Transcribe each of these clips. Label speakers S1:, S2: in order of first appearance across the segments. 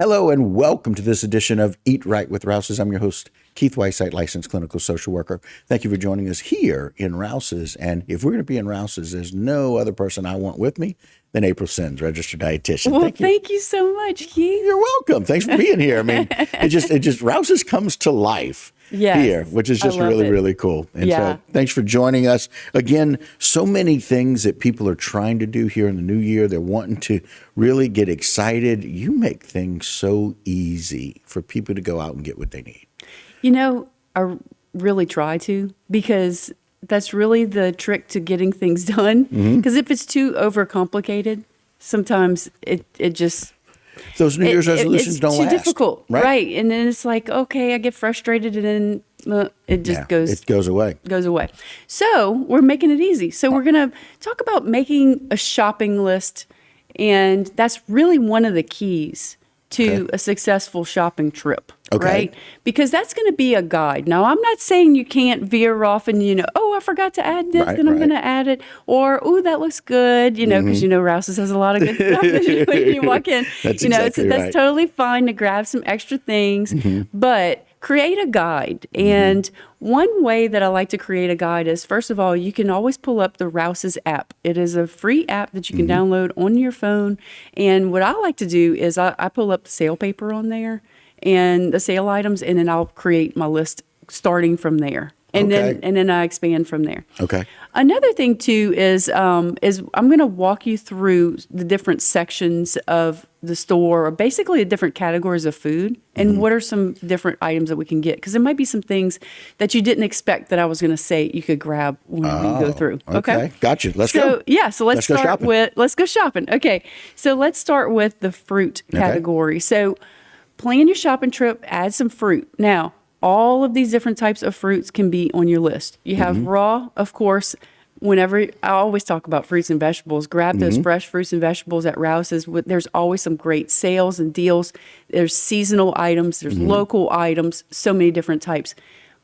S1: Hello and welcome to this edition of Eat Right with Rouses. I'm your host, Keith Whiteside, licensed clinical social worker. Thank you for joining us here in Rouses. And if we're going to be in Rouses, there's no other person I want with me than April Sins, registered dietitian.
S2: Well, thank you so much, Keith.
S1: You're welcome. Thanks for being here. I mean, it just Rouses comes to life.
S2: Yes,
S1: here, which is just really cool. And
S2: yeah.
S1: So thanks for joining us. Again, so many things that people are trying to do here in the new year. They're wanting to really get excited. You make things so easy for people to go out and get what they need.
S2: You know, I really try to, because that's really the trick to getting things done. Because if it's too overcomplicated, sometimes it just...
S1: Those New Year's resolutions don't last.
S2: It's too difficult, right? And then it's like, okay, I get frustrated, and then it just goes away. So we're making it easy. So we're going to talk about making a shopping list, and that's really one of the keys to a successful shopping trip, right? Because that's going to be a guide. Now, I'm not saying you can't veer off and, oh, I forgot to add this, and I'm going to add it. Or, oh, that looks good, because, Rouses has a lot of good stuff when you walk in.
S1: That's exactly right.
S2: That's totally fine to grab some extra things. But create a guide. And one way that I like to create a guide is, first of all, you can always pull up the Rouses app. It is a free app that you can download on your phone. And what I like to do is I pull up the sale paper on there and the sale items, and then I'll create my list starting from there. And then I expand from there. Okay. Another thing too is I'm going to walk you through the different sections of the store, or basically the different categories of food, and what are some different items that we can get, because there might be some things that you didn't expect that I was going to say you could grab when we go through. Okay.
S1: Gotcha. Let's go.
S2: Yeah. So let's go shopping. Okay. So let's start with the fruit category. So plan your shopping trip. Add some fruit. Now, all of these different types of fruits can be on your list. You have raw, of course. Whenever I always talk about fruits and vegetables, grab those fresh fruits and vegetables at Rouses. There's always some great sales and deals. There's seasonal items. There's local items. So many different types.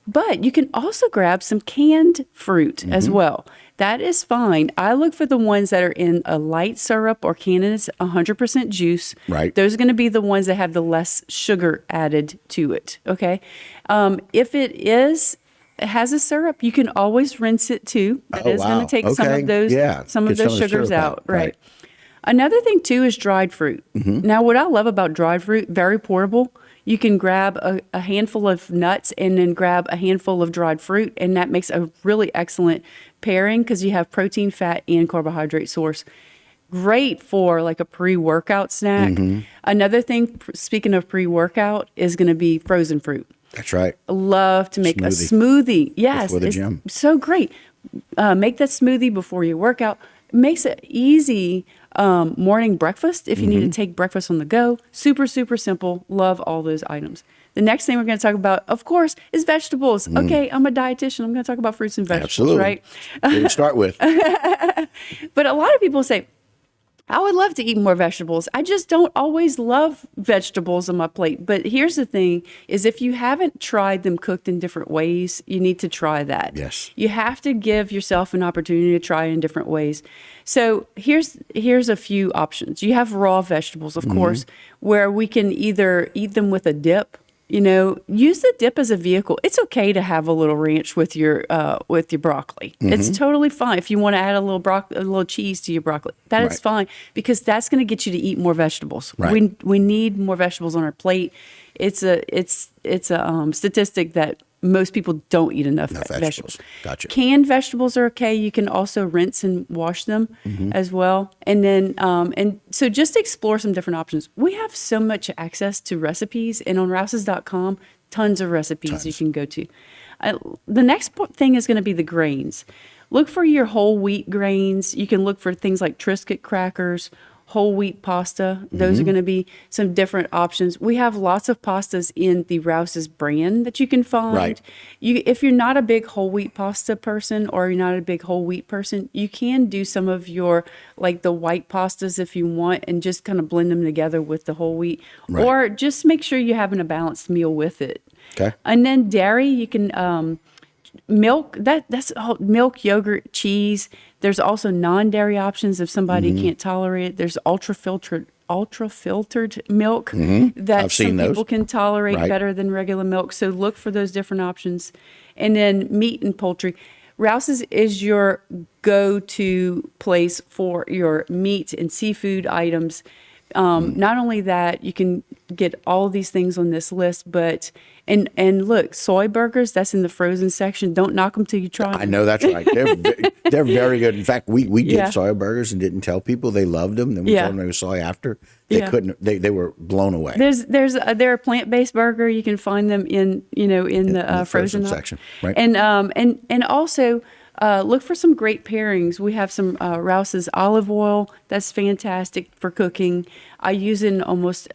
S2: But you can also grab some canned fruit as well. That is fine. I look for the ones that are in a light syrup or canned 100% juice. Right. Those are going to be the ones that have the less sugar added to it. Okay. If it has a syrup, you can always rinse it too. That is going to take some of those sugars out. Right. Another thing too is dried fruit. Now, what I love about dried fruit, very portable. You can grab a handful of nuts and then grab a handful of dried fruit, and that makes a really excellent pairing because you have protein, fat, and carbohydrate source. Great for like a pre-workout snack. Another thing, speaking of pre-workout, is going to be frozen fruit.
S1: That's right.
S2: I love to make a smoothie. Yes,
S1: before the gym.
S2: So great. Make that smoothie before you work out. It makes it easy morning breakfast if you need to take breakfast on the go. Super, super simple. Love all those items. The next thing we're going to talk about, of course, is vegetables. Okay, I'm a dietitian. I'm going to talk about fruits and vegetables, right?
S1: What do we start with?
S2: But a lot of people say, I would love to eat more vegetables. I just don't always love vegetables on my plate. But here's the thing, is if you haven't tried them cooked in different ways, you need to try that.
S1: Yes.
S2: You have to give yourself an opportunity to try in different ways. So here's a few options. You have raw vegetables, of course, where we can either eat them with a dip. Use the dip as a vehicle. It's okay to have a little ranch with your broccoli. It's totally fine. If you want to add a little cheese to your broccoli, that is fine, because that's going to get you to eat more vegetables. Right. We need more vegetables on our plate. It's a statistic that most people don't eat enough vegetables.
S1: Gotcha.
S2: Canned vegetables are okay. You can also rinse and wash them as well. And then, and so just explore some different options. We have so much access to recipes, and on rouses.com, tons of recipes you can go to. The next thing is going to be the grains. Look for your whole wheat grains. You can look for things like Triscuit crackers, whole wheat pasta. Those are going to be some different options. We have lots of pastas in the Rouses brand that you can find.
S1: Right.
S2: If you're not a big whole wheat pasta person, or you're not a big whole wheat person, you can do some of your, like the white pastas if you want, and just kind of blend them together with the whole wheat. Right. Or just make sure you're having a balanced meal with it. Okay. And then dairy, you can milk, that's all, milk, yogurt, cheese. There's also non-dairy options if somebody can't tolerate it. There's ultra-filtered ultra filtered milk that
S1: I've seen
S2: some
S1: those.
S2: people can tolerate
S1: Right.
S2: better than regular milk. So look for those different options. And then meat and poultry. Rouse's is your go-to place for your meat and seafood items. Not only that, you can get all these things on this list, but and look, soy burgers, that's in the frozen section. Don't knock them till you try them.
S1: I know that's right. They're very good. In fact, we did
S2: Yeah.
S1: soy burgers and didn't tell people they loved them. Then we
S2: Yeah.
S1: told them they were soy after. They
S2: Yeah.
S1: couldn't. They were blown away.
S2: They're a plant-based burger. You can find them in the
S1: frozen
S2: op-
S1: section, right.
S2: And also look for some great pairings. We have some Rouse's olive oil that's fantastic for cooking. I use it in almost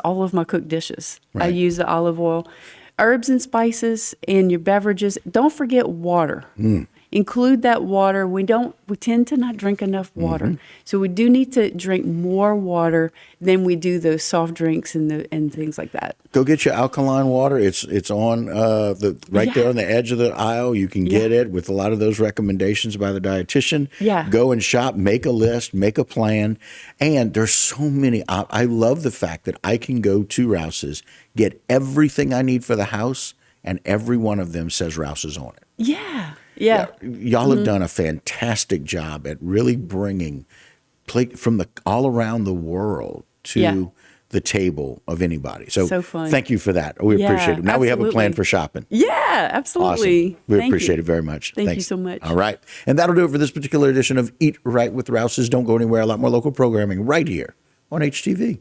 S2: all of my cooked dishes. I
S1: Right.
S2: use the olive oil. Herbs and spices in your beverages. Don't forget water. Include that water. We tend to not drink enough water. So we do need to drink more water than we do those soft drinks and things like that.
S1: Go get your alkaline water. It's on right there on the edge of the aisle. You can get it with a lot of those recommendations by the dietitian.
S2: Yeah.
S1: Go and shop, make a list, make a plan. And there's so many. I love the fact that I can go to Rouse's, get everything I need for the house, and every one of them says Rouse's on it.
S2: Yeah. Yeah.
S1: Y'all have done a fantastic job at really bringing from all around the world to
S2: Yeah.
S1: the table of anybody. So
S2: fun.
S1: thank you for that. We
S2: Yeah,
S1: appreciate it. Now we have a plan
S2: absolutely.
S1: for shopping.
S2: Yeah, absolutely.
S1: Awesome. We
S2: Thank
S1: appreciate
S2: you.
S1: it very much.
S2: Thank you
S1: Thanks.
S2: so much.
S1: All right. And that'll do it for this particular edition of Eat Right with Rouse's. Don't go anywhere. A lot more local programming right here on HTV.